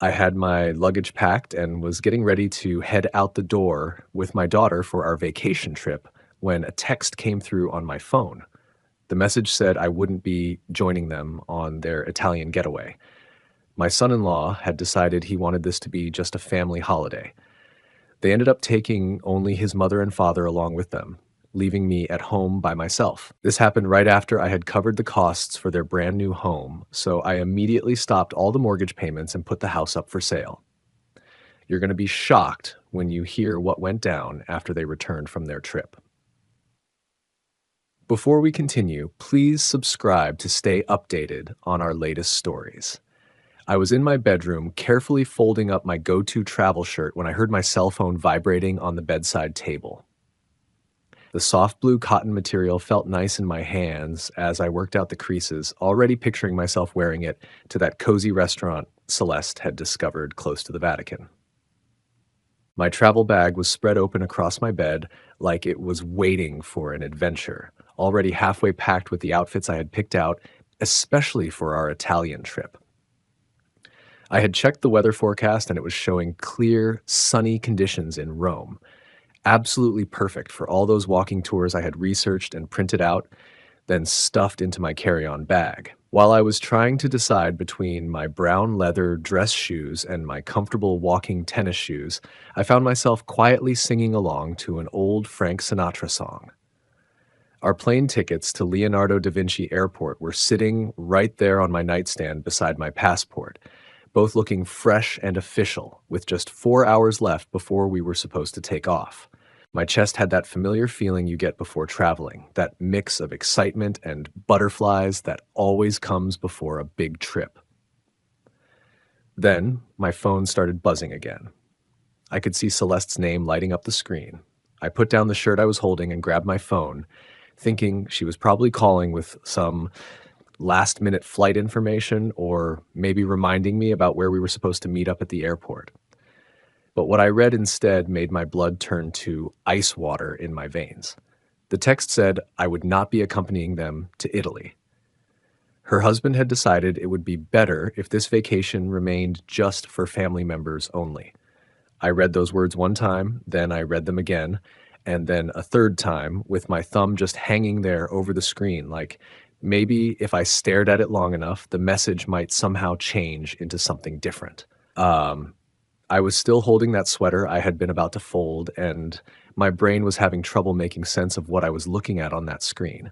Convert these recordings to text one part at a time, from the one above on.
I had my luggage packed and was getting ready to head out the door with my daughter for our vacation trip when a text came through on my phone. The message said I wouldn't be joining them on their Italian getaway. My son-in-law had decided he wanted this to be just a family holiday. They ended up taking only his mother and father along with them, leaving me at home by myself. This happened right after I had covered the costs for their brand new home, so I immediately stopped all the mortgage payments and put the house up for sale. You're going to be shocked when you hear what went down after they returned from their trip. Before we continue, please subscribe to stay updated on our latest stories. I was in my bedroom carefully folding up my go-to travel shirt when I heard my cell phone vibrating on the bedside table. The soft blue cotton material felt nice in my hands as I worked out the creases, already picturing myself wearing it to that cozy restaurant Celeste had discovered close to the Vatican. My travel bag was spread open across my bed like it was waiting for an adventure, already halfway packed with the outfits I had picked out, especially for our Italian trip. I had checked the weather forecast and it was showing clear, sunny conditions in Rome. Absolutely perfect for all those walking tours I had researched and printed out, then stuffed into my carry-on bag. While I was trying to decide between my brown leather dress shoes and my comfortable walking tennis shoes, I found myself quietly singing along to an old Frank Sinatra song. Our plane tickets to Leonardo da Vinci Airport were sitting right there on my nightstand beside my passport, both looking fresh and official, with just 4 hours left before we were supposed to take off. My chest had that familiar feeling you get before traveling, that mix of excitement and butterflies that always comes before a big trip. Then, my phone started buzzing again. I could see Celeste's name lighting up the screen. I put down the shirt I was holding and grabbed my phone, thinking she was probably calling with some last-minute flight information or maybe reminding me about where we were supposed to meet up at the airport. But what I read instead made my blood turn to ice water in my veins. The text said I would not be accompanying them to Italy. Her husband had decided it would be better if this vacation remained just for family members only. I read those words one time, then I read them again, and then a third time with my thumb just hanging there over the screen, like maybe if I stared at it long enough, the message might somehow change into something different. I was still holding that sweater I had been about to fold, and my brain was having trouble making sense of what I was looking at on that screen.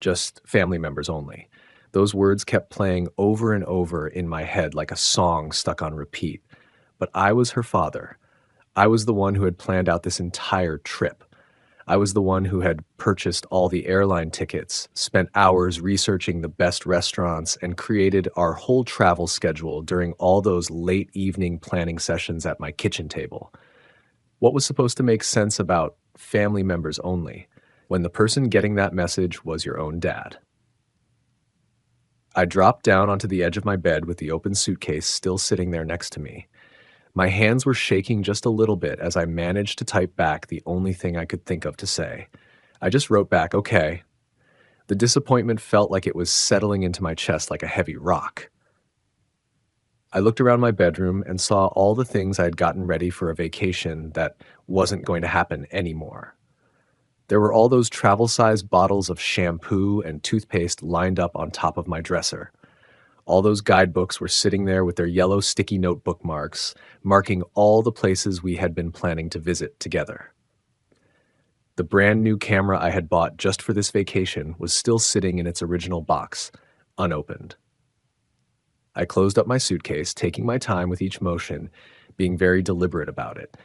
Just family members only. Those words kept playing over and over in my head like a song stuck on repeat. But I was her father. I was the one who had planned out this entire trip. I was the one who had purchased all the airline tickets, spent hours researching the best restaurants, and created our whole travel schedule during all those late evening planning sessions at my kitchen table. What was supposed to make sense about family members only, when the person getting that message was your own dad? I dropped down onto the edge of my bed with the open suitcase still sitting there next to me. My hands were shaking just a little bit as I managed to type back the only thing I could think of to say. I just wrote back, okay. The disappointment felt like it was settling into my chest like a heavy rock. I looked around my bedroom and saw all the things I had gotten ready for a vacation that wasn't going to happen anymore. There were all those travel-sized bottles of shampoo and toothpaste lined up on top of my dresser. All those guidebooks were sitting there with their yellow sticky note bookmarks, marking all the places we had been planning to visit together. The brand new camera I had bought just for this vacation was still sitting in its original box, unopened. I closed up my suitcase, taking my time with each motion, being very deliberate about it.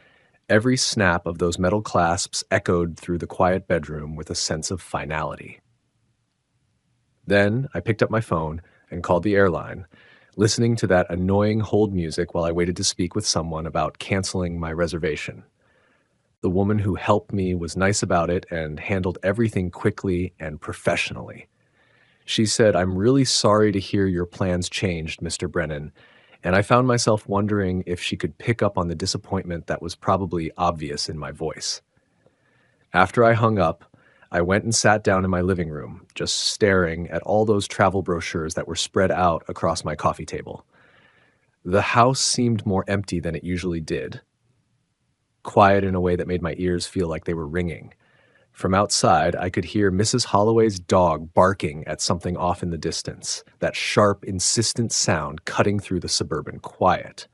Every snap of those metal clasps echoed through the quiet bedroom with a sense of finality. Then I picked up my phone and called the airline, listening to that annoying hold music while I waited to speak with someone about canceling my reservation. The woman who helped me was nice about it and handled everything quickly and professionally. She said, "I'm really sorry to hear your plans changed, Mr. Brennan," and I found myself wondering if she could pick up on the disappointment that was probably obvious in my voice. After I hung up, I went and sat down in my living room, just staring at all those travel brochures that were spread out across my coffee table. The house seemed more empty than it usually did, quiet in a way that made my ears feel like they were ringing. From outside, I could hear Mrs. Holloway's dog barking at something off in the distance, that sharp, insistent sound cutting through the suburban quiet.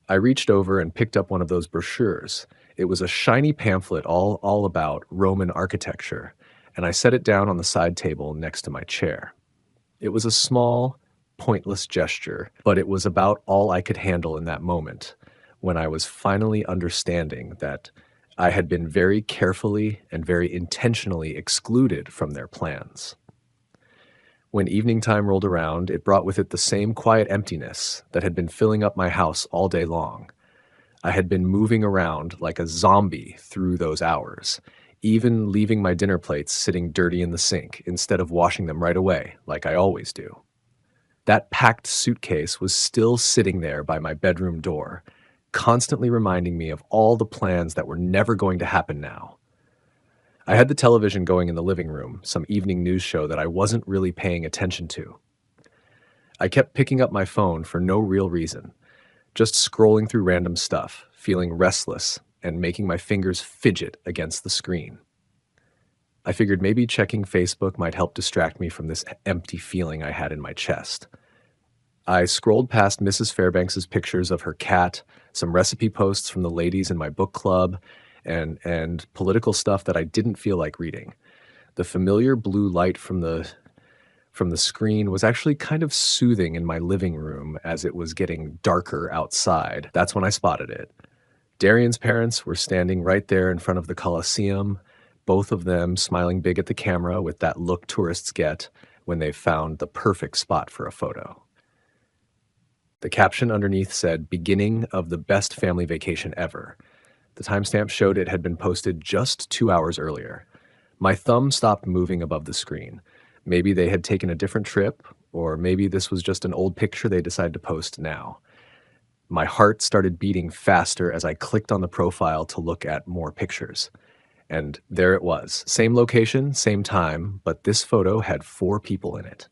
I reached over and picked up one of those brochures. It was a shiny pamphlet all about Roman architecture, and I set it down on the side table next to my chair. It was a small, pointless gesture, but it was about all I could handle in that moment, when I was finally understanding that I had been very carefully and very intentionally excluded from their plans. When evening time rolled around, it brought with it the same quiet emptiness that had been filling up my house all day long. I had been moving around like a zombie through those hours, even leaving my dinner plates sitting dirty in the sink instead of washing them right away, like I always do. That packed suitcase was still sitting there by my bedroom door, constantly reminding me of all the plans that were never going to happen now. I had the television going in the living room, some evening news show that I wasn't really paying attention to. I kept picking up my phone for no real reason, just scrolling through random stuff, feeling restless, and making my fingers fidget against the screen. I figured maybe checking Facebook might help distract me from this empty feeling I had in my chest. I scrolled past Mrs. Fairbanks's pictures of her cat, some recipe posts from the ladies in my book club, and political stuff that I didn't feel like reading. The familiar blue light from the screen was actually kind of soothing in my living room as it was getting darker outside. That's when I spotted it. Darian's parents were standing right there in front of the Coliseum, both of them smiling big at the camera with that look tourists get when they've found the perfect spot for a photo. The caption underneath said, "Beginning of the best family vacation ever." The timestamp showed it had been posted just 2 hours earlier. My thumb stopped moving above the screen. Maybe they had taken a different trip, or maybe this was just an old picture they decided to post now. My heart started beating faster as I clicked on the profile to look at more pictures. And there it was. Same location, same time, but this photo had 4 people in it.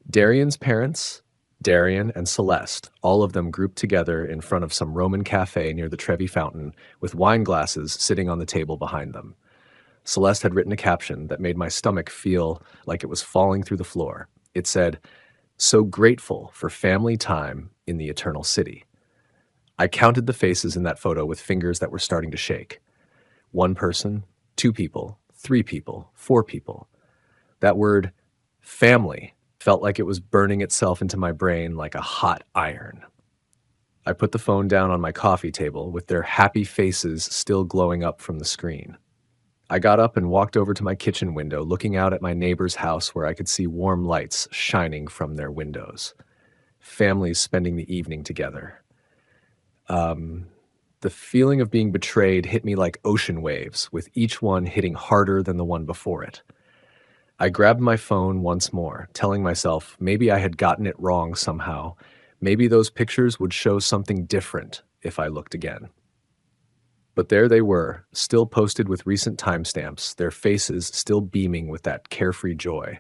Darian's parents, Darian and Celeste, all of them grouped together in front of some Roman cafe near the Trevi Fountain, with wine glasses sitting on the table behind them. Celeste had written a caption that made my stomach feel like it was falling through the floor. It said, "So grateful for family time in the Eternal City." I counted the faces in that photo with fingers that were starting to shake. 1 person, 2 people, 3 people, 4 people. That word, family, felt like it was burning itself into my brain like a hot iron. I put the phone down on my coffee table with their happy faces still glowing up from the screen. I got up and walked over to my kitchen window, looking out at my neighbor's house where I could see warm lights shining from their windows. Families spending the evening together. The feeling of being betrayed hit me like ocean waves, with each one hitting harder than the one before it. I grabbed my phone once more, telling myself maybe I had gotten it wrong somehow. Maybe those pictures would show something different if I looked again. But there they were, still posted with recent timestamps, their faces still beaming with that carefree joy.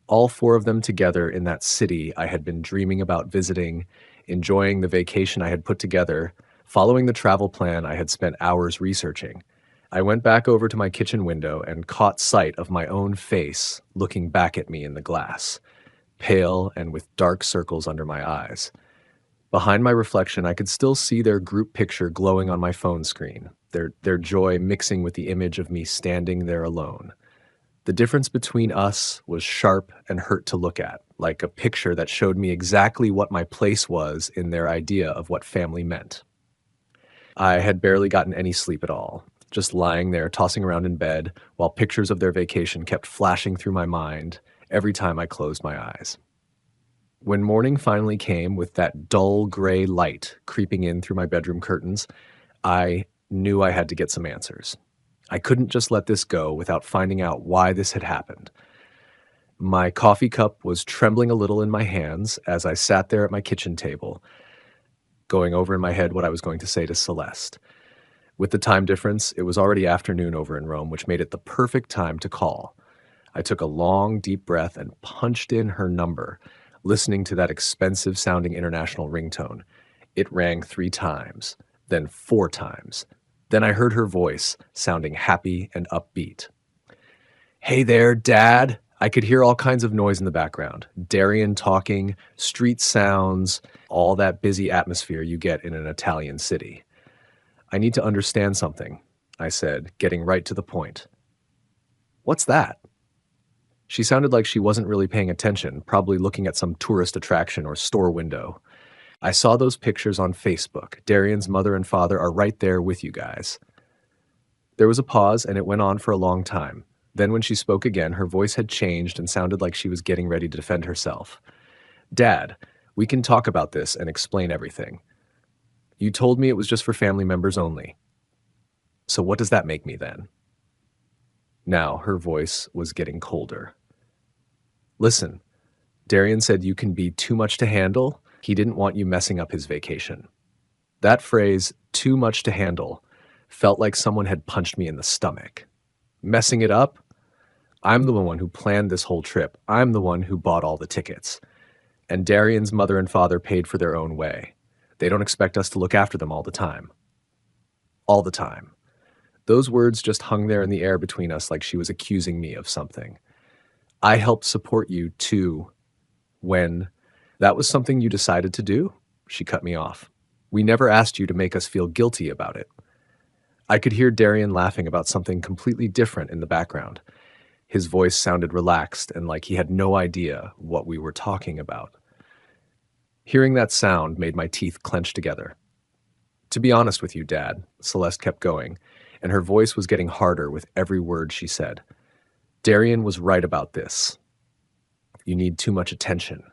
All 4 of them together in that city I had been dreaming about visiting, enjoying the vacation I had put together, following the travel plan I had spent hours researching. I went back over to my kitchen window and caught sight of my own face looking back at me in the glass, pale and with dark circles under my eyes. Behind my reflection, I could still see their group picture glowing on my phone screen, their joy mixing with the image of me standing there alone. The difference between us was sharp and hurt to look at, like a picture that showed me exactly what my place was in their idea of what family meant. I had barely gotten any sleep at all, just lying there tossing around in bed while pictures of their vacation kept flashing through my mind every time I closed my eyes. When morning finally came with that dull gray light creeping in through my bedroom curtains, I knew I had to get some answers. I couldn't just let this go without finding out why this had happened. My coffee cup was trembling a little in my hands as I sat there at my kitchen table, going over in my head what I was going to say to Celeste. With the time difference, it was already afternoon over in Rome, which made it the perfect time to call. I took a long, deep breath and punched in her number, listening to that expensive sounding international ringtone. It rang 3 times, then 4 times. Then I heard her voice, sounding happy and upbeat. Hey there, Dad. I could hear all kinds of noise in the background. Darian talking, street sounds, all that busy atmosphere you get in an Italian city. I need to understand something, I said, getting right to the point. What's that? She sounded like she wasn't really paying attention, probably looking at some tourist attraction or store window. I saw those pictures on Facebook. Darian's mother and father are right there with you guys. There was a pause, and it went on for a long time. Then when she spoke again, her voice had changed and sounded like she was getting ready to defend herself. Dad, we can talk about this and explain everything. You told me it was just for family members only. So what does that make me then? Now her voice was getting colder. Listen, Darian said you can be too much to handle. He didn't want you messing up his vacation. That phrase, too much to handle, felt like someone had punched me in the stomach. Messing it up? I'm the one who planned this whole trip. I'm the one who bought all the tickets. And Darian's mother and father paid for their own way. They don't expect us to look after them all the time. All the time. Those words just hung there in the air between us like she was accusing me of something. I helped support you too when that was something you decided to do? She cut me off. We never asked you to make us feel guilty about it. I could hear Darian laughing about something completely different in the background. His voice sounded relaxed and like he had no idea what we were talking about. Hearing that sound made my teeth clench together. To be honest with you, Dad, Celeste kept going, and her voice was getting harder with every word she said. Darian was right about this. You need too much attention.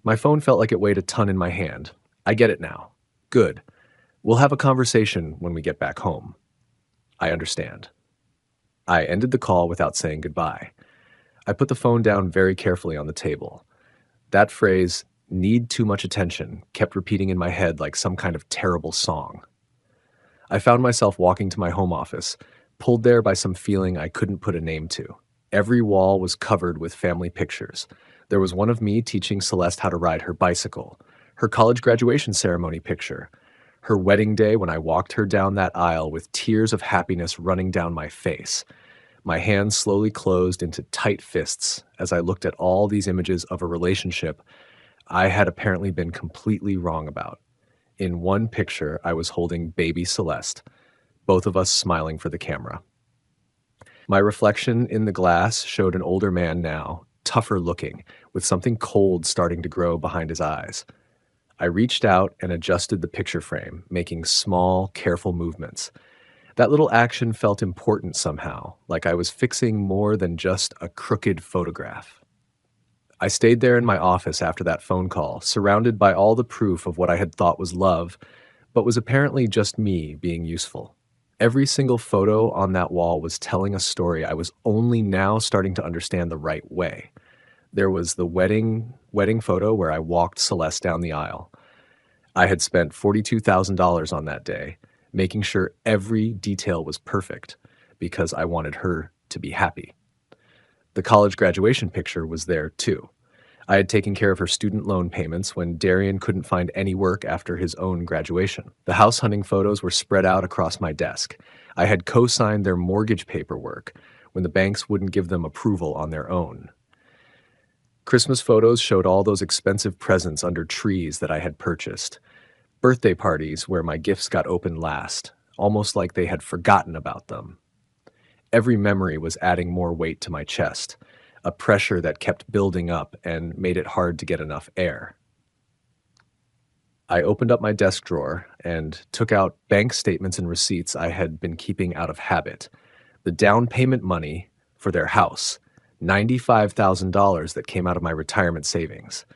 My phone felt like it weighed a ton in my hand. I get it now. Good. We'll have a conversation when we get back home. I understand. I ended the call without saying goodbye. I put the phone down very carefully on the table. That phrase, need too much attention, kept repeating in my head like some kind of terrible song. I found myself walking to my home office, pulled there by some feeling I couldn't put a name to. Every wall was covered with family pictures. There was one of me teaching Celeste how to ride her bicycle, her college graduation ceremony picture, her wedding day when I walked her down that aisle with tears of happiness running down my face. My hands slowly closed into tight fists as I looked at all these images of a relationship I had apparently been completely wrong about. In one picture, I was holding baby Celeste, both of us smiling for the camera. My reflection in the glass showed an older man now, tougher looking, with something cold starting to grow behind his eyes. I reached out and adjusted the picture frame, making small, careful movements. That little action felt important somehow, like I was fixing more than just a crooked photograph. I stayed there in my office after that phone call, surrounded by all the proof of what I had thought was love, but was apparently just me being useful. Every single photo on that wall was telling a story I was only now starting to understand the right way. There was the wedding photo where I walked Celeste down the aisle. I had spent $42,000 on that day, making sure every detail was perfect because I wanted her to be happy. The college graduation picture was there too. I had taken care of her student loan payments when Darian couldn't find any work after his own graduation. The house hunting photos were spread out across my desk. I had co-signed their mortgage paperwork when the banks wouldn't give them approval on their own. Christmas photos showed all those expensive presents under trees that I had purchased. Birthday parties where my gifts got opened last, almost like they had forgotten about them. Every memory was adding more weight to my chest, a pressure that kept building up and made it hard to get enough air. I opened up my desk drawer and took out bank statements and receipts I had been keeping out of habit. The down payment money for their house, $95,000 that came out of my retirement savings.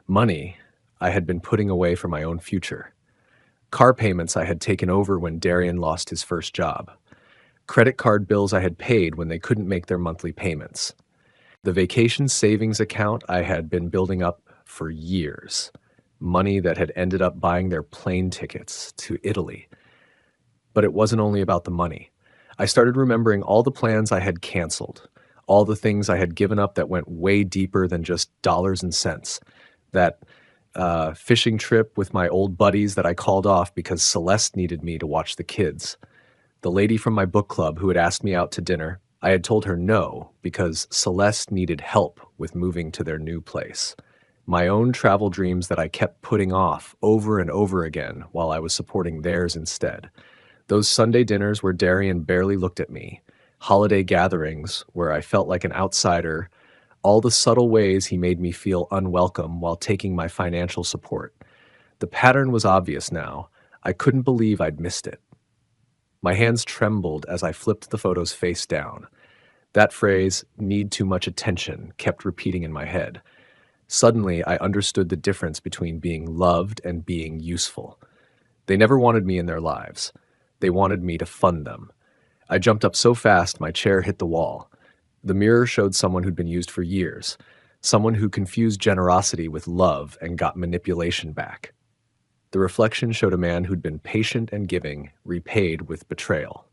Money I had been putting away for my own future. Car payments I had taken over when Darian lost his first job. Credit card bills I had paid when they couldn't make their monthly payments. The vacation savings account I had been building up for years. Money that had ended up buying their plane tickets to Italy. But it wasn't only about the money. I started remembering all the plans I had canceled, all the things I had given up that went way deeper than just dollars and cents. That fishing trip with my old buddies that I called off because Celeste needed me to watch the kids. The lady from my book club who had asked me out to dinner, I had told her no because Celeste needed help with moving to their new place. My own travel dreams that I kept putting off over and over again while I was supporting theirs instead. Those Sunday dinners where Darian barely looked at me, holiday gatherings where I felt like an outsider, all the subtle ways he made me feel unwelcome while taking my financial support. The pattern was obvious now. I couldn't believe I'd missed it. My hands trembled as I flipped the photos face down. That phrase, need too much attention, kept repeating in my head. Suddenly, I understood the difference between being loved and being useful. They never wanted me in their lives. They wanted me to fund them. I jumped up so fast my chair hit the wall. The mirror showed someone who'd been used for years, someone who confused generosity with love and got manipulation back. The reflection showed a man who'd been patient and giving, repaid with betrayal.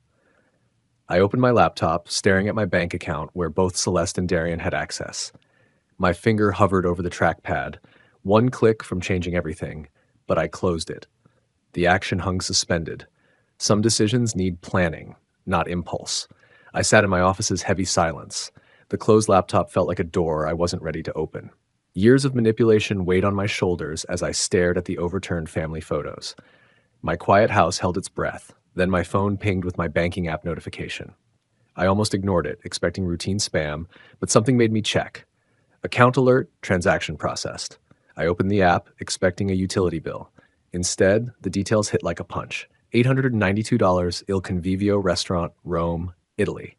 I opened my laptop, staring at my bank account where both Celeste and Darian had access. My finger hovered over the trackpad, one click from changing everything, but I closed it. The action hung suspended. Some decisions need planning, not impulse. I sat in my office's heavy silence. The closed laptop felt like a door I wasn't ready to open. Years of manipulation weighed on my shoulders as I stared at the overturned family photos. My quiet house held its breath, then my phone pinged with my banking app notification. I almost ignored it, expecting routine spam, but something made me check. Account alert, transaction processed. I opened the app, expecting a utility bill. Instead, the details hit like a punch. $892 Il Convivio restaurant, Rome, Italy.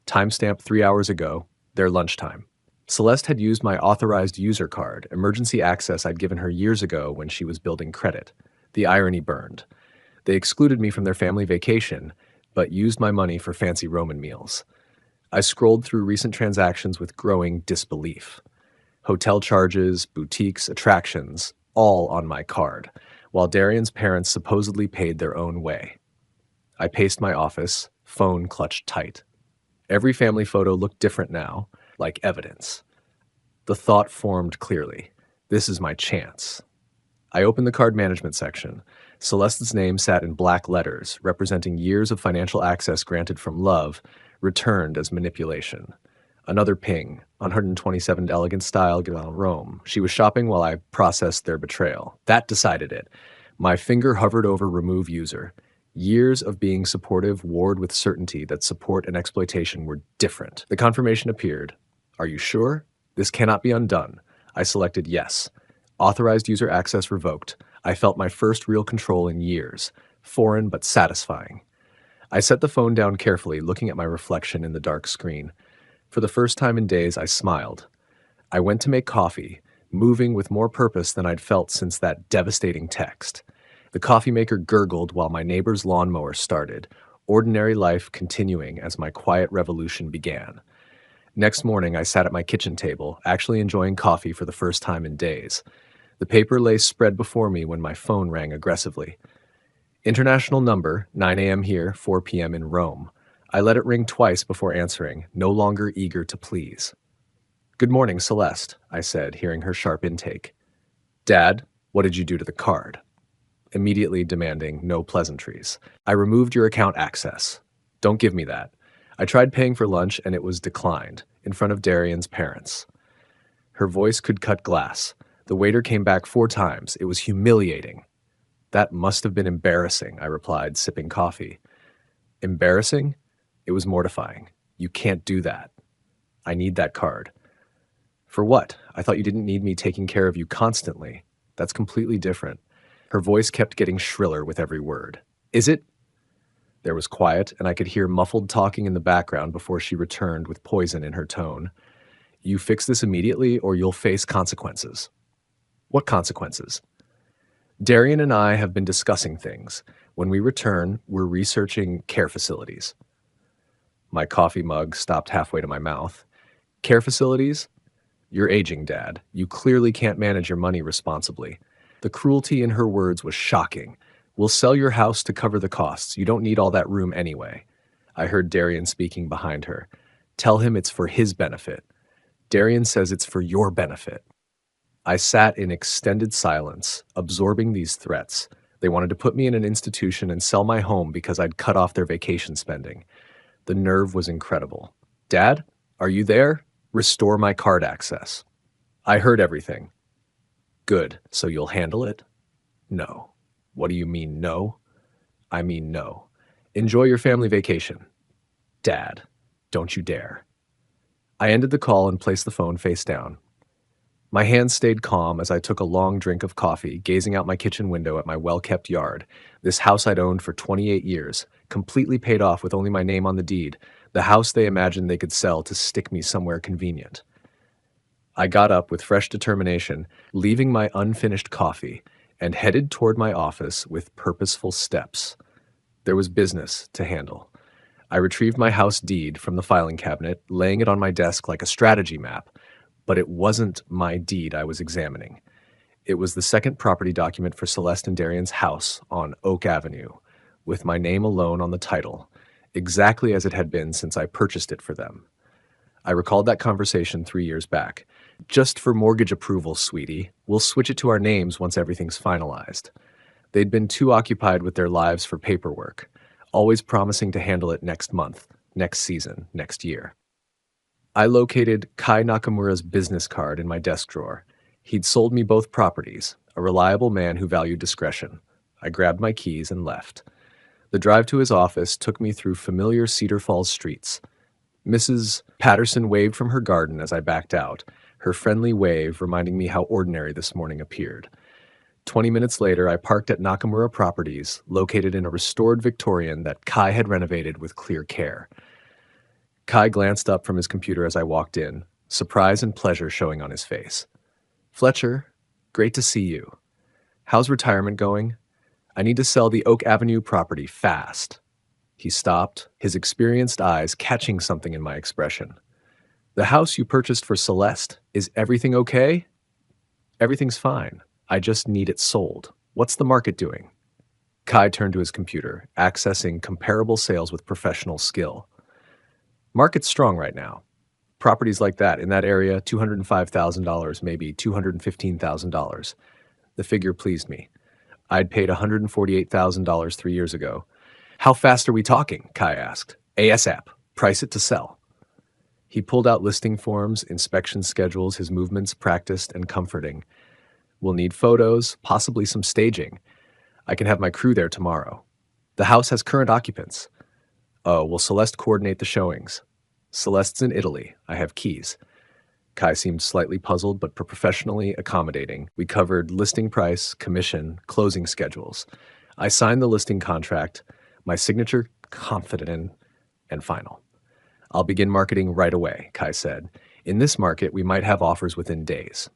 Timestamp 3 hours ago, their lunchtime. Celeste had used my authorized user card, emergency access I'd given her years ago when she was building credit. The irony burned. They excluded me from their family vacation, but used my money for fancy Roman meals. I scrolled through recent transactions with growing disbelief. Hotel charges, boutiques, attractions, all on my card, while Darian's parents supposedly paid their own way. I paced my office, phone clutched tight. Every family photo looked different now, like evidence. The thought formed clearly. This is my chance. I opened the card management section. Celeste's name sat in black letters, representing years of financial access granted from love, returned as manipulation. Another ping, 127 Elegant Style, Rome. She was shopping while I processed their betrayal. That decided it. My finger hovered over remove user. Years of being supportive warred with certainty that support and exploitation were different. The confirmation appeared. Are you sure? This cannot be undone. I selected yes. Authorized user access revoked. I felt my first real control in years. Foreign but satisfying. I set the phone down carefully, looking at my reflection in the dark screen. For the first time in days, I smiled. I went to make coffee, moving with more purpose than I'd felt since that devastating text. The coffee maker gurgled while my neighbor's lawnmower started, ordinary life continuing as my quiet revolution began. Next morning, I sat at my kitchen table, actually enjoying coffee for the first time in days. The paper lay spread before me when my phone rang aggressively. International number, 9 a.m. here, 4 p.m. in Rome. I let it ring twice before answering, no longer eager to please. Good morning, Celeste, I said, hearing her sharp intake. Dad, what did you do to the card? Immediately demanding no pleasantries. I removed your account access. Don't give me that. I tried paying for lunch and it was declined, in front of Darian's parents. Her voice could cut glass. The waiter came back 4 times. It was humiliating. That must have been embarrassing, I replied, sipping coffee. Embarrassing? It was mortifying. You can't do that. I need that card. For what? I thought you didn't need me taking care of you constantly. That's completely different. Her voice kept getting shriller with every word. Is it? There was quiet, and I could hear muffled talking in the background before she returned with poison in her tone. You fix this immediately, or you'll face consequences. What consequences? Darian and I have been discussing things. When we return, we're researching care facilities. My coffee mug stopped halfway to my mouth. Care facilities? You're aging, Dad. You clearly can't manage your money responsibly. The cruelty in her words was shocking. We'll sell your house to cover the costs. You don't need all that room anyway. I heard Darian speaking behind her. Tell him it's for his benefit. Darian says it's for your benefit. I sat in extended silence, absorbing these threats. They wanted to put me in an institution and sell my home because I'd cut off their vacation spending. The nerve was incredible. Dad, are you there? Restore my card access. I heard everything. Good, so you'll handle it? No. What do you mean, no? I mean, no. Enjoy your family vacation. Dad, don't you dare. I ended the call and placed the phone face down. My hands stayed calm as I took a long drink of coffee, gazing out my kitchen window at my well-kept yard, this house I'd owned for 28 years, completely paid off with only my name on the deed, the house they imagined they could sell to stick me somewhere convenient. I got up with fresh determination, leaving my unfinished coffee, and headed toward my office with purposeful steps. There was business to handle. I retrieved my house deed from the filing cabinet, laying it on my desk like a strategy map, but it wasn't my deed I was examining. It was the second property document for Celeste and Darian's house on Oak Avenue, with my name alone on the title, exactly as it had been since I purchased it for them. I recalled that conversation 3 years back. Just for mortgage approval, sweetie. We'll switch it to our names once everything's finalized. They'd been too occupied with their lives for paperwork, always promising to handle it next month, next season, next year. I located Kai Nakamura's business card in my desk drawer. He'd sold me both properties, a reliable man who valued discretion. I grabbed my keys and left. The drive to his office took me through familiar Cedar Falls streets. Mrs. Patterson waved from her garden as I backed out, her friendly wave reminding me how ordinary this morning appeared. 20 minutes later, I parked at Nakamura Properties, located in a restored Victorian that Kai had renovated with clear care. Kai glanced up from his computer as I walked in, surprise and pleasure showing on his face. Fletcher, great to see you. How's retirement going? I need to sell the Oak Avenue property fast. He stopped, his experienced eyes catching something in my expression. The house you purchased for Celeste, is everything okay? Everything's fine. I just need it sold. What's the market doing? Kai turned to his computer, accessing comparable sales with professional skill. Market's strong right now. Properties like that in that area, $205,000, maybe $215,000. The figure pleased me. I'd paid $148,000 3 years ago. How fast are we talking? Kai asked. ASAP. Price it to sell. He pulled out listing forms, inspection schedules, his movements practiced and comforting. We'll need photos, possibly some staging. I can have my crew there tomorrow. The house has current occupants. Oh, will Celeste coordinate the showings? Celeste's in Italy. I have keys. Kai seemed slightly puzzled, but professionally accommodating. We covered listing price, commission, closing schedules. I signed the listing contract, my signature confident in, and final. I'll begin marketing right away, Kai said. In this market, we might have offers within days.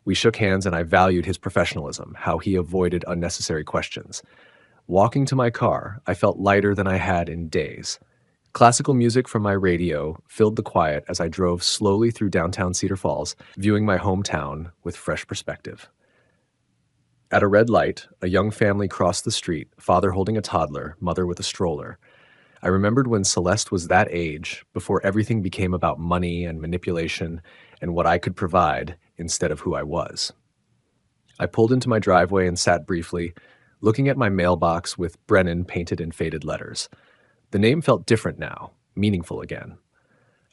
We shook hands and I valued his professionalism, how he avoided unnecessary questions. Walking to my car, I felt lighter than I had in days. Classical music from my radio filled the quiet as I drove slowly through downtown Cedar Falls, viewing my hometown with fresh perspective. At a red light, a young family crossed the street, father holding a toddler, mother with a stroller. I remembered when Celeste was that age, before everything became about money and manipulation and what I could provide instead of who I was. I pulled into my driveway and sat briefly, looking at my mailbox with Brennan painted in faded letters. The name felt different now, meaningful again.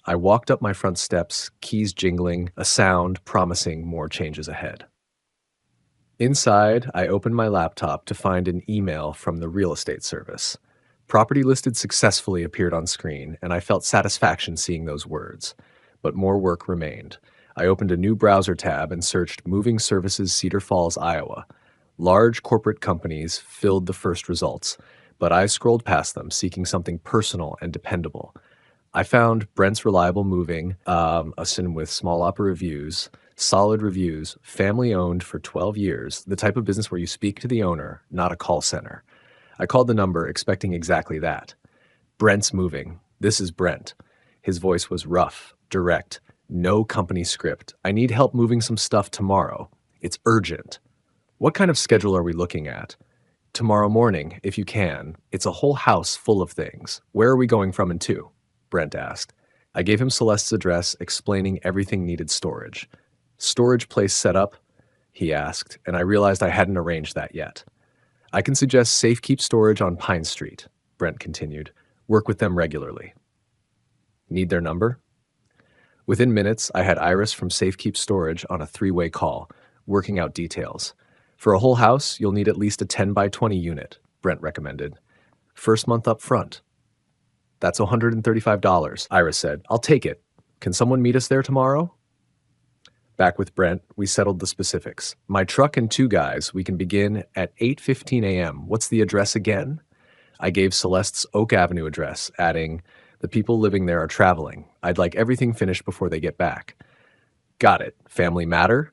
I walked up my front steps, keys jingling, a sound promising more changes ahead. Inside, I opened my laptop to find an email from the real estate service. Property listed successfully appeared on screen, and I felt satisfaction seeing those words. But more work remained. I opened a new browser tab and searched Moving Services Cedar Falls, Iowa. Large corporate companies filled the first results, but I scrolled past them, seeking something personal and dependable. I found Brent's Reliable Moving, a sin with small opera reviews, solid reviews, family-owned for 12 years, the type of business where you speak to the owner, not a call center. I called the number, expecting exactly that. Brent's Moving. This is Brent. His voice was rough, direct, no company script. I need help moving some stuff tomorrow. It's urgent. What kind of schedule are we looking at? Tomorrow morning, if you can. It's a whole house full of things. Where are we going from and to? Brent asked. I gave him Celeste's address, explaining everything needed storage. Storage place set up, he asked, and I realized I hadn't arranged that yet. I can suggest Safekeep Storage on Pine Street, Brent continued. Work with them regularly. Need their number? Within minutes, I had Iris from Safekeep Storage on a three-way call, working out details. For a whole house, you'll need at least a 10 by 20 unit, Brent recommended. First month up front. That's $135, Iris said. I'll take it. Can someone meet us there tomorrow? Back with Brent, we settled the specifics. My truck and two guys, we can begin at 8:15 a.m. What's the address again? I gave Celeste's Oak Avenue address, adding, the people living there are traveling. I'd like everything finished before they get back. Got it. Family matter?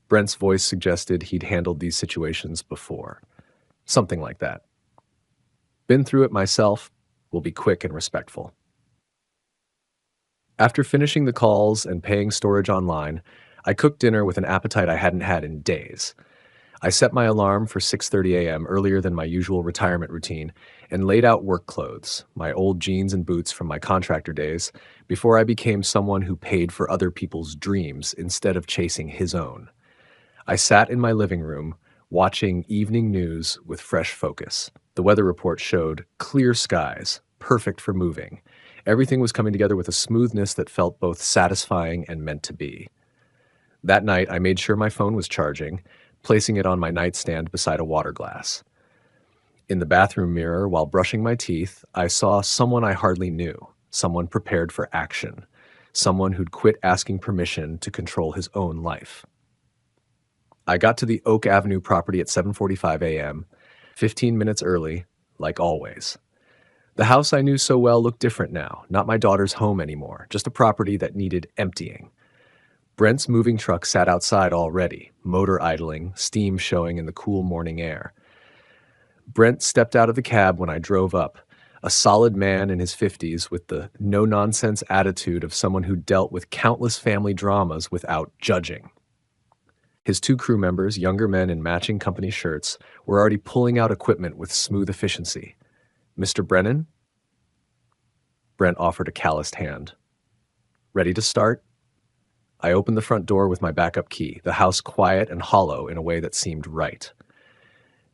Brent's voice suggested he'd handled these situations before. Something like that. Been through it myself. Will be quick and respectful. After finishing the calls and paying storage online, I cooked dinner with an appetite I hadn't had in days. I set my alarm for 6:30 a.m. earlier than my usual retirement routine and laid out work clothes, my old jeans and boots from my contractor days, before I became someone who paid for other people's dreams instead of chasing his own. I sat in my living room, watching evening news with fresh focus. The weather report showed clear skies, perfect for moving. Everything was coming together with a smoothness that felt both satisfying and meant to be. That night, I made sure my phone was charging, placing it on my nightstand beside a water glass. In the bathroom mirror, while brushing my teeth, I saw someone I hardly knew, someone prepared for action, someone who'd quit asking permission to control his own life. I got to the Oak Avenue property at 7:45 a.m., 15 minutes early, like always. The house I knew so well looked different now, not my daughter's home anymore, just a property that needed emptying. Brent's moving truck sat outside already, motor idling, steam showing in the cool morning air. Brent stepped out of the cab when I drove up, a solid man in his 50s with the no-nonsense attitude of someone who dealt with countless family dramas without judging. His two crew members, younger men in matching company shirts, were already pulling out equipment with smooth efficiency. Mr. Brennan? Brent offered a calloused hand. Ready to start? I opened the front door with my backup key, the house quiet and hollow in a way that seemed right.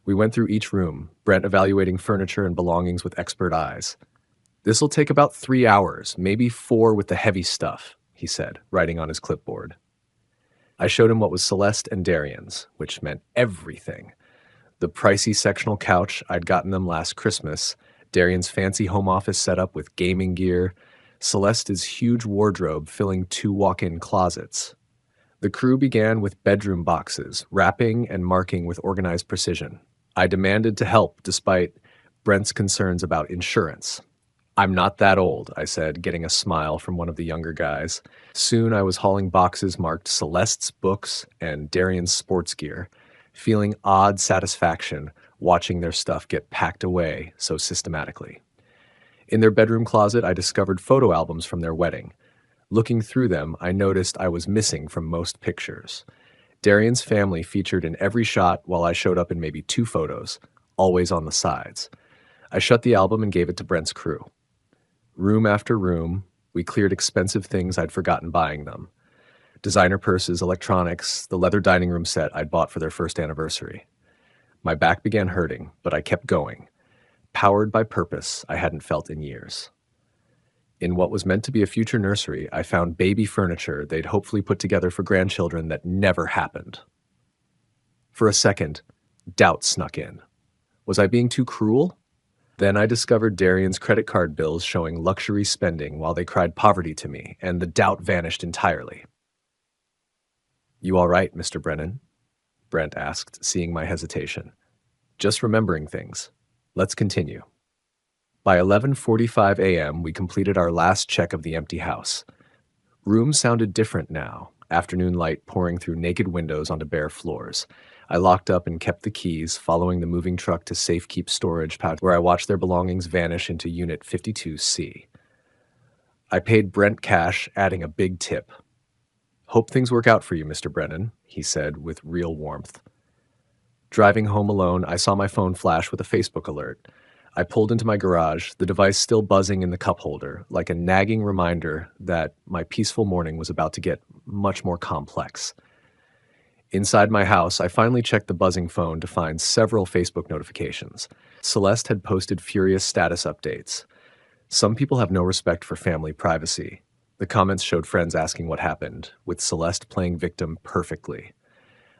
We went through each room, Brent evaluating furniture and belongings with expert eyes. This'll take about 3 hours, maybe 4 with the heavy stuff, he said, writing on his clipboard. I showed him what was Celeste and Darian's, which meant everything. The pricey sectional couch I'd gotten them last Christmas, Darian's fancy home office setup with gaming gear, Celeste's huge wardrobe filling 2 walk-in closets. The crew began with bedroom boxes, wrapping and marking with organized precision. I demanded to help despite Brent's concerns about insurance. I'm not that old, I said, getting a smile from one of the younger guys. Soon I was hauling boxes marked Celeste's books and Darian's sports gear, feeling odd satisfaction watching their stuff get packed away so systematically. In their bedroom closet, I discovered photo albums from their wedding. Looking through them, I noticed I was missing from most pictures. Darian's family featured in every shot while I showed up in maybe 2 photos, always on the sides. I shut the album and gave it to Brent's crew. Room after room, we cleared expensive things I'd forgotten buying them. Designer purses, electronics, the leather dining room set I'd bought for their first anniversary. My back began hurting, but I kept going, powered by purpose I hadn't felt in years. In what was meant to be a future nursery, I found baby furniture they'd hopefully put together for grandchildren that never happened. For a second, doubt snuck in. Was I being too cruel? Then I discovered Darian's credit card bills showing luxury spending while they cried poverty to me, and the doubt vanished entirely. You all right, Mr. Brennan? Brent asked, seeing my hesitation. Just remembering things. Let's continue. By 11:45 a.m., we completed our last check of the empty house. Rooms sounded different now, afternoon light pouring through naked windows onto bare floors. I locked up and kept the keys, following the moving truck to Safekeep Storage, where I watched their belongings vanish into Unit 52C. I paid Brent cash, adding a big tip. Hope things work out for you, Mr. Brennan, he said with real warmth. Driving home alone, I saw my phone flash with a Facebook alert. I pulled into my garage, the device still buzzing in the cup holder, like a nagging reminder that my peaceful morning was about to get much more complex. Inside my house, I finally checked the buzzing phone to find several Facebook notifications. Celeste had posted furious status updates. Some people have no respect for family privacy. The comments showed friends asking what happened, with Celeste playing victim perfectly.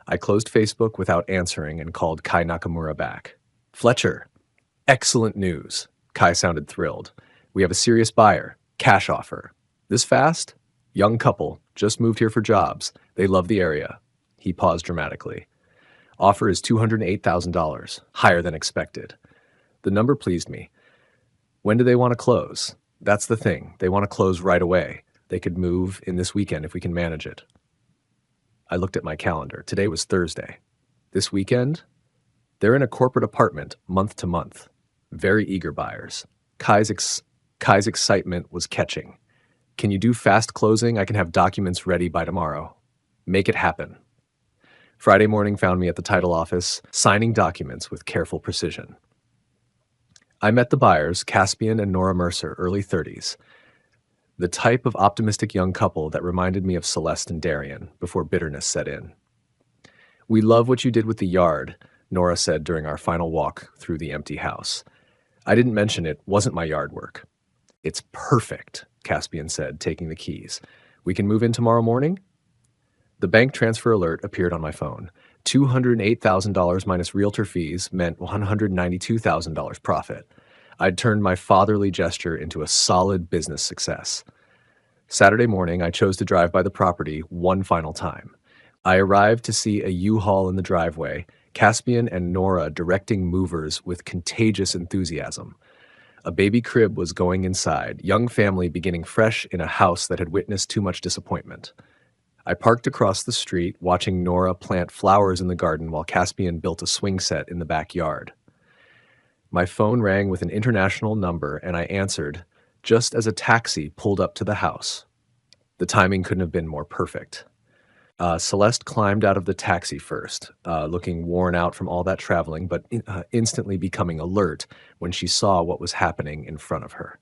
I closed Facebook without answering and called Kai Nakamura back. Fletcher, excellent news. Kai sounded thrilled. We have a serious buyer. Cash offer. This fast? Young couple, just moved here for jobs. They love the area. He paused dramatically. Offer is $208,000, higher than expected. The number pleased me. When do they want to close? That's the thing. They want to close right away. They could move in this weekend if we can manage it. I looked at my calendar. Today was Thursday. This weekend? They're in a corporate apartment, month to month. Very eager buyers. Kai's excitement was catching. Can you do fast closing? I can have documents ready by tomorrow. Make it happen. Friday morning found me at the title office, signing documents with careful precision. I met the buyers, Caspian and Nora Mercer, early 30s. The type of optimistic young couple that reminded me of Celeste and Darian before bitterness set in. We love what you did with the yard, Nora said during our final walk through the empty house. I didn't mention it wasn't my yard work. It's perfect, Caspian said, taking the keys. We can move in tomorrow morning? The bank transfer alert appeared on my phone. $208,000 minus realtor fees meant $192,000 profit. I'd turned my fatherly gesture into a solid business success. Saturday morning, I chose to drive by the property one final time. I arrived to see a U-Haul in the driveway, Caspian and Nora directing movers with contagious enthusiasm. A baby crib was going inside, young family beginning fresh in a house that had witnessed too much disappointment. I parked across the street, watching Nora plant flowers in the garden while Caspian built a swing set in the backyard. My phone rang with an international number, and I answered, just as a taxi pulled up to the house. The timing couldn't have been more perfect. Celeste climbed out of the taxi first, looking worn out from all that traveling, but instantly becoming alert when she saw what was happening in front of her.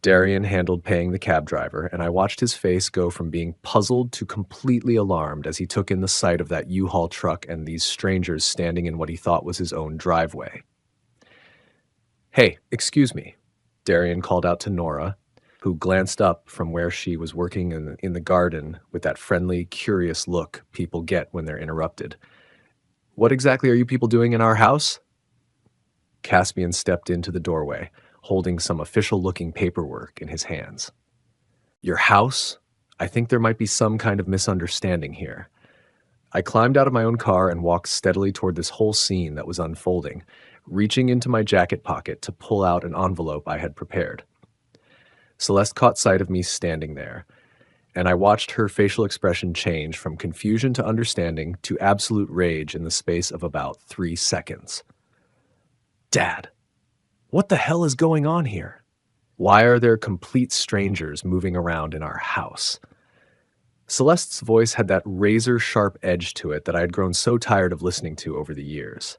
Darian handled paying the cab driver, and I watched his face go from being puzzled to completely alarmed as he took in the sight of that U-Haul truck and these strangers standing in what he thought was his own driveway. Hey, excuse me, Darian called out to Nora, who glanced up from where she was working in the garden with that friendly, curious look people get when they're interrupted. What exactly are you people doing in our house? Caspian stepped into the doorway, holding some official-looking paperwork in his hands. Your house? I think there might be some kind of misunderstanding here. I climbed out of my own car and walked steadily toward this whole scene that was unfolding, reaching into my jacket pocket to pull out an envelope I had prepared. Celeste caught sight of me standing there, and I watched her facial expression change from confusion to understanding to absolute rage in the space of about 3 seconds. Dad, what the hell is going on here? Why are there complete strangers moving around in our house? Celeste's voice had that razor-sharp edge to it that I had grown so tired of listening to over the years.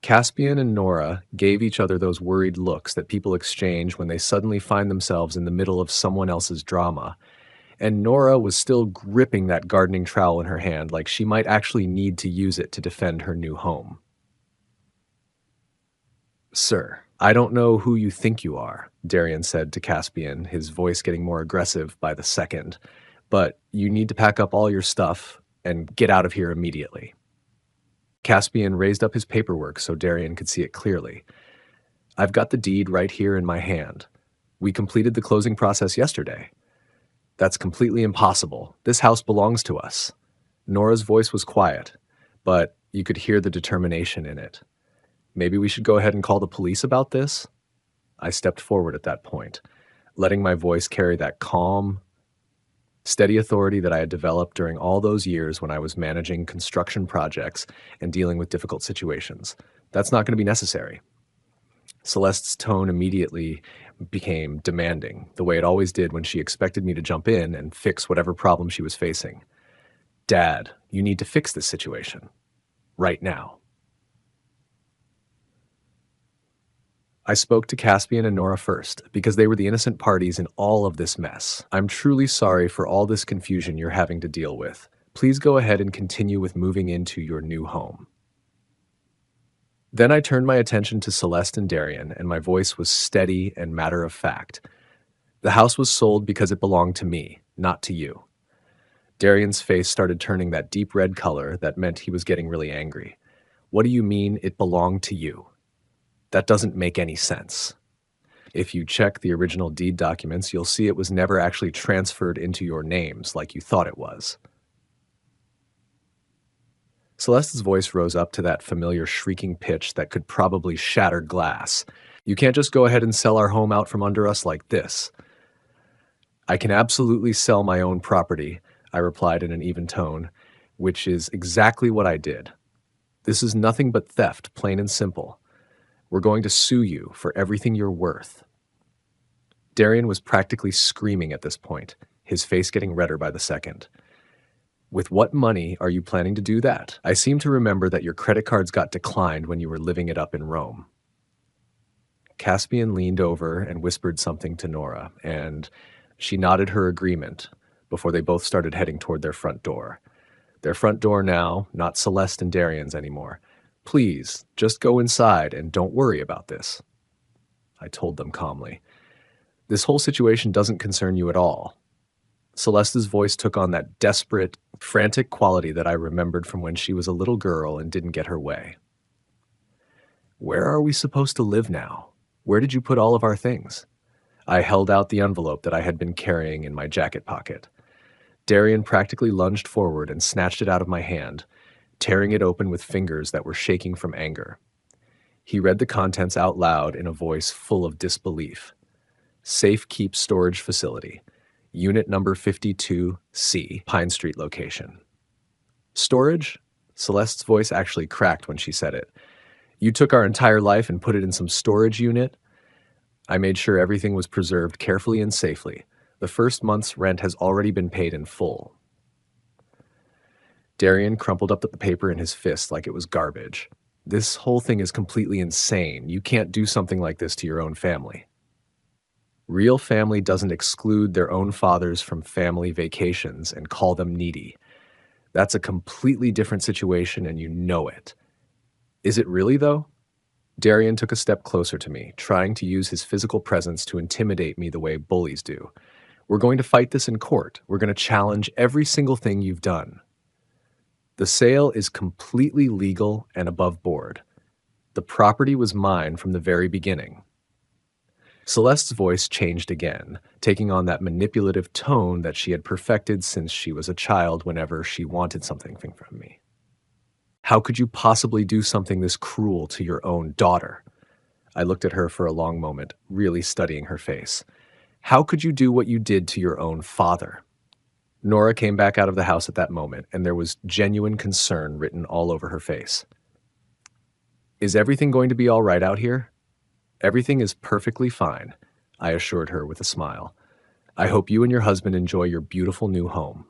Caspian and Nora gave each other those worried looks that people exchange when they suddenly find themselves in the middle of someone else's drama, and Nora was still gripping that gardening trowel in her hand like she might actually need to use it to defend her new home. Sir, I don't know who you think you are, Darian said to Caspian, his voice getting more aggressive by the second, but you need to pack up all your stuff and get out of here immediately. Caspian raised up his paperwork so Darian could see it clearly. I've got the deed right here in my hand. We completed the closing process yesterday. That's completely impossible. This house belongs to us. Nora's voice was quiet, but you could hear the determination in it. Maybe we should go ahead and call the police about this? I stepped forward at that point, letting my voice carry that calm, steady authority that I had developed during all those years when I was managing construction projects and dealing with difficult situations. That's not going to be necessary. Celeste's tone immediately became demanding, the way it always did when she expected me to jump in and fix whatever problem she was facing. Dad, you need to fix this situation. Right now. I spoke to Caspian and Nora first, because they were the innocent parties in all of this mess. I'm truly sorry for all this confusion you're having to deal with. Please go ahead and continue with moving into your new home. Then I turned my attention to Celeste and Darian, and my voice was steady and matter of fact. The house was sold because it belonged to me, not to you. Darian's face started turning that deep red color that meant he was getting really angry. What do you mean it belonged to you? That doesn't make any sense. If you check the original deed documents, you'll see it was never actually transferred into your names like you thought it was. Celeste's voice rose up to that familiar shrieking pitch that could probably shatter glass. You can't just go ahead and sell our home out from under us like this. I can absolutely sell my own property, I replied in an even tone, which is exactly what I did. This is nothing but theft, plain and simple. We're going to sue you for everything you're worth. Darian was practically screaming at this point, his face getting redder by the second. With what money are you planning to do that? I seem to remember that your credit cards got declined when you were living it up in Rome. Caspian leaned over and whispered something to Nora, and she nodded her agreement before they both started heading toward their front door. Their front door now, not Celeste and Darian's anymore. Please, just go inside and don't worry about this, I told them calmly. This whole situation doesn't concern you at all. Celeste's voice took on that desperate, frantic quality that I remembered from when she was a little girl and didn't get her way. Where are we supposed to live now? Where did you put all of our things? I held out the envelope that I had been carrying in my jacket pocket. Darian practically lunged forward and snatched it out of my hand, tearing it open with fingers that were shaking from anger. He read the contents out loud in a voice full of disbelief. Safe Keep Storage Facility, Unit number 52C, Pine Street location. Storage? Celeste's voice actually cracked when she said it. You took our entire life and put it in some storage unit? I made sure everything was preserved carefully and safely. The first month's rent has already been paid in full. Darian crumpled up the paper in his fist like it was garbage. This whole thing is completely insane. You can't do something like this to your own family. Real family doesn't exclude their own fathers from family vacations and call them needy. That's a completely different situation and you know it. Is it really, though? Darian took a step closer to me, trying to use his physical presence to intimidate me the way bullies do. We're going to fight this in court. We're going to challenge every single thing you've done. The sale is completely legal and above board. The property was mine from the very beginning. Celeste's voice changed again, taking on that manipulative tone that she had perfected since she was a child whenever she wanted something from me. How could you possibly do something this cruel to your own daughter? I looked at her for a long moment, really studying her face. How could you do what you did to your own father? Nora came back out of the house at that moment, and there was genuine concern written all over her face. Is everything going to be all right out here? Everything is perfectly fine, I assured her with a smile. I hope you and your husband enjoy your beautiful new home.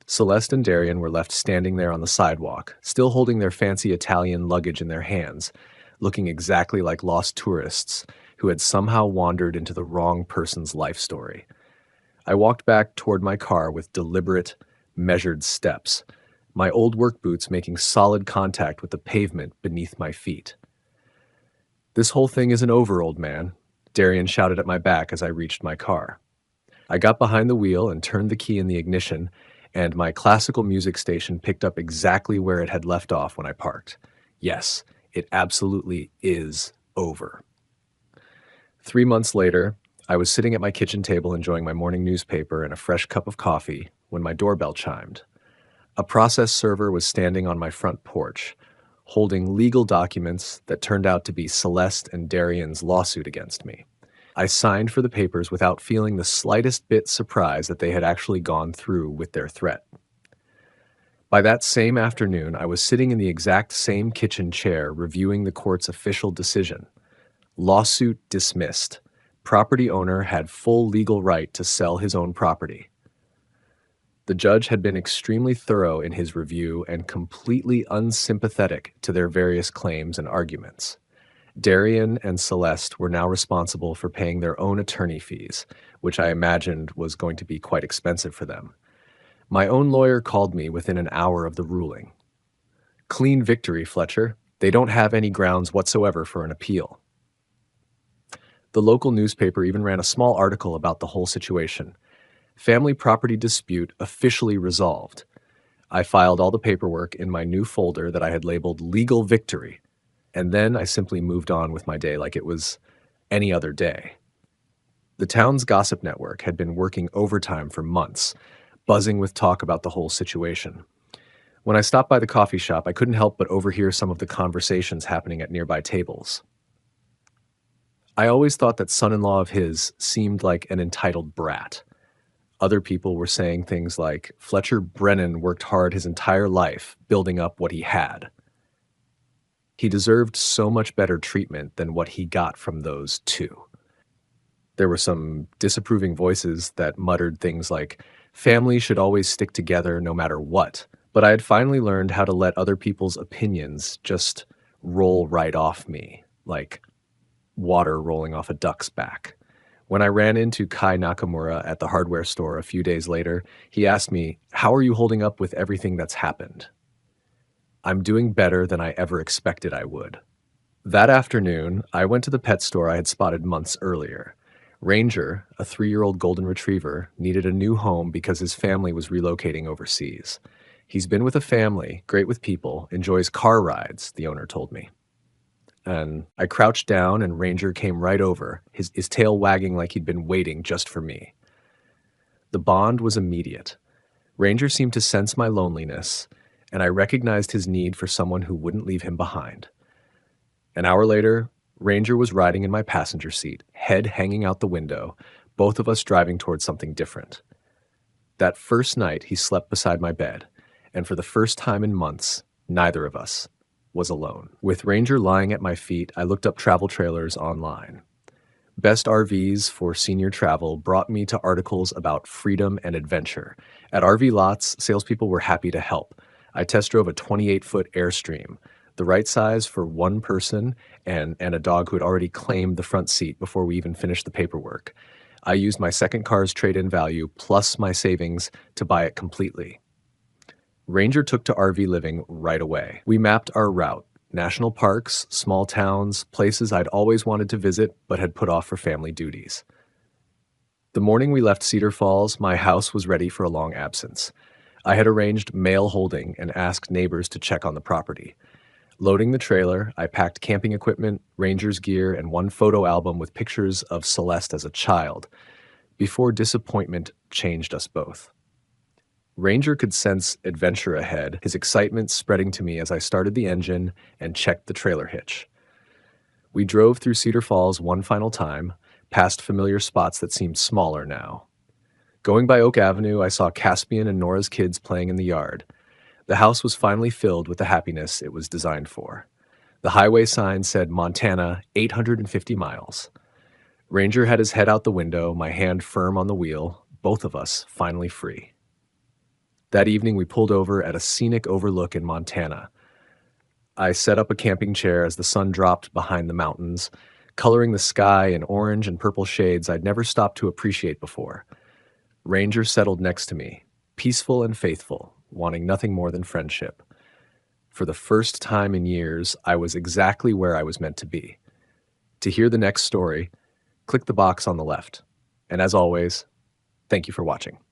Celeste and Darian were left standing there on the sidewalk, still holding their fancy Italian luggage in their hands, looking exactly like lost tourists who had somehow wandered into the wrong person's life story. I walked back toward my car with deliberate, measured steps, my old work boots making solid contact with the pavement beneath my feet. This whole thing isn't over, old man, Darian shouted at my back as I reached my car. I got behind the wheel and turned the key in the ignition, and my classical music station picked up exactly where it had left off when I parked. Yes, it absolutely is over. 3 months later, I was sitting at my kitchen table enjoying my morning newspaper and a fresh cup of coffee when my doorbell chimed. A process server was standing on my front porch, holding legal documents that turned out to be Celeste and Darian's lawsuit against me. I signed for the papers without feeling the slightest bit surprised that they had actually gone through with their threat. By that same afternoon, I was sitting in the exact same kitchen chair reviewing the court's official decision. Lawsuit dismissed. Property owner had full legal right to sell his own property. The judge had been extremely thorough in his review and completely unsympathetic to their various claims and arguments. Darian and Celeste were now responsible for paying their own attorney fees, which I imagined was going to be quite expensive for them. My own lawyer called me within an hour of the ruling. Clean victory, Fletcher. They don't have any grounds whatsoever for an appeal. The local newspaper even ran a small article about the whole situation. Family property dispute officially resolved. I filed all the paperwork in my new folder that I had labeled Legal Victory, and then I simply moved on with my day like it was any other day. The town's gossip network had been working overtime for months, buzzing with talk about the whole situation. When I stopped by the coffee shop, I couldn't help but overhear some of the conversations happening at nearby tables. I always thought that son-in-law of his seemed like an entitled brat. Other people were saying things like, Fletcher Brennan worked hard his entire life building up what he had. He deserved so much better treatment than what he got from those two. There were some disapproving voices that muttered things like, families should always stick together no matter what. But I had finally learned how to let other people's opinions just roll right off me, like water rolling off a duck's back. When I ran into Kai Nakamura at the hardware store a few days later, he asked me, "How are you holding up with everything that's happened?" "I'm doing better than I ever expected I would." That afternoon, I went to the pet store I had spotted months earlier. Ranger, a 3-year-old golden retriever, needed a new home because his family was relocating overseas. He's been with a family, great with people, enjoys car rides, the owner told me. And I crouched down and Ranger came right over, his tail wagging like he'd been waiting just for me. The bond was immediate. Ranger seemed to sense my loneliness, and I recognized his need for someone who wouldn't leave him behind. An hour later, Ranger was riding in my passenger seat, head hanging out the window, both of us driving towards something different. That first night, he slept beside my bed, and for the first time in months, neither of us was alone. With Ranger lying at my feet, I looked up travel trailers online. Best RVs for senior travel brought me to articles about freedom and adventure. At RV lots, salespeople were happy to help. I test drove a 28-foot Airstream, the right size for one person and a dog who had already claimed the front seat before we even finished the paperwork. I used my second car's trade-in value plus my savings to buy it completely. Ranger took to RV living right away. We mapped our route. National parks, small towns, places I'd always wanted to visit but had put off for family duties. The morning we left Cedar Falls, my house was ready for a long absence. I had arranged mail holding and asked neighbors to check on the property. Loading the trailer, I packed camping equipment, Ranger's gear, and one photo album with pictures of Celeste as a child, before disappointment changed us both. Ranger could sense adventure ahead, his excitement spreading to me as I started the engine and checked the trailer hitch. We drove through Cedar Falls one final time, past familiar spots that seemed smaller now. Going by Oak Avenue, I saw Caspian and Nora's kids playing in the yard. The house was finally filled with the happiness it was designed for. The highway sign said Montana, 850 miles. Ranger had his head out the window, my hand firm on the wheel, both of us finally free. That evening, we pulled over at a scenic overlook in Montana. I set up a camping chair as the sun dropped behind the mountains, coloring the sky in orange and purple shades I'd never stopped to appreciate before. Ranger settled next to me, peaceful and faithful, wanting nothing more than friendship. For the first time in years, I was exactly where I was meant to be. To hear the next story, click the box on the left. And as always, thank you for watching.